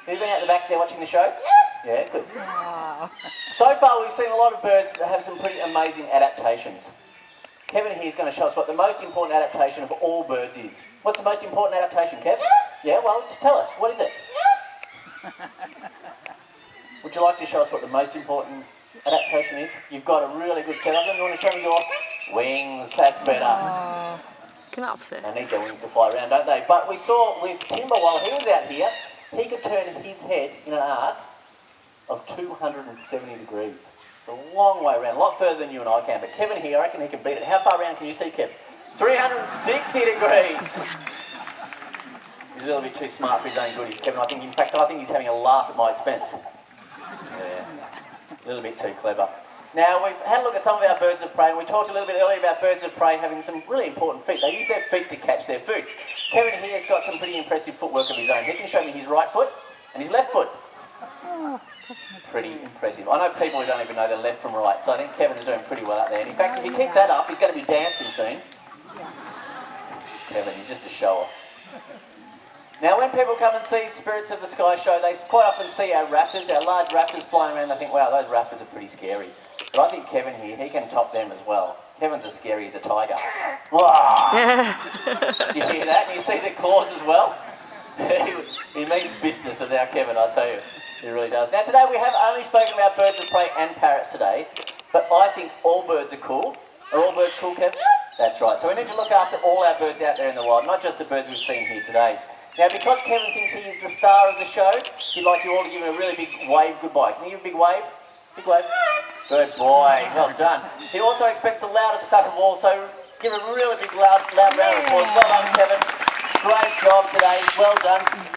Have you been out the back there watching the show? Yeah, good. So far, we've seen a lot of birds that have some pretty amazing adaptations. Kevin here is going to show us what the most important adaptation of all birds is. What's the most important adaptation, Kev? Yeah, well, tell us. What is it? Would you like to show us what the most important adaptation is? You've got a really good set of them. You want to show me your wings? That's better. Knappt. They need their wings to fly around, don't they? But we saw with Timber while he was out here, he could turn his head in an arc of 270 degrees. It's a long way around, a lot further than you and I can. But Kevin here, I reckon he can beat it. How far around can you see, Kev? 360 degrees. He's a little bit too smart for his own good, Kevin. I think he's having a laugh at my expense. Yeah, a little bit too clever. Now, we've had a look at some of our birds of prey, and we talked a little bit earlier about birds of prey having some really important feet. They use their feet to catch their food. Kevin here has got some pretty impressive footwork of his own. He can show me his right foot and his left foot. Pretty impressive. I know people who don't even know their left from right, so I think Kevin's doing pretty well out there. And in fact, if he keeps that up, he's going to be dancing soon. Kevin, you're just a show-off. Now, when people come and see Spirits of the Sky show, they quite often see our raptors, our large raptors flying around. They think, wow, those raptors are pretty scary. But I think Kevin here, he can top them as well. Kevin's as scary as a tiger. Wow! Do you hear that? And you see the claws as well? He means business, does our Kevin, I tell you. He really does. Now, today we have only spoken about birds of prey and parrots today, but I think all birds are cool. Are all birds cool, Kevin? That's right. So we need to look after all our birds out there in the wild, not just the birds we've seen here today. Now, because Kevin thinks he is the star of the show, he'd like you all to give him a really big wave goodbye. Can you give a big wave? Big wave. Good boy. Well done. He also expects the loudest clap of all, so give him a really big, loud round of applause. Well done, Kevin. Great job today. Well done.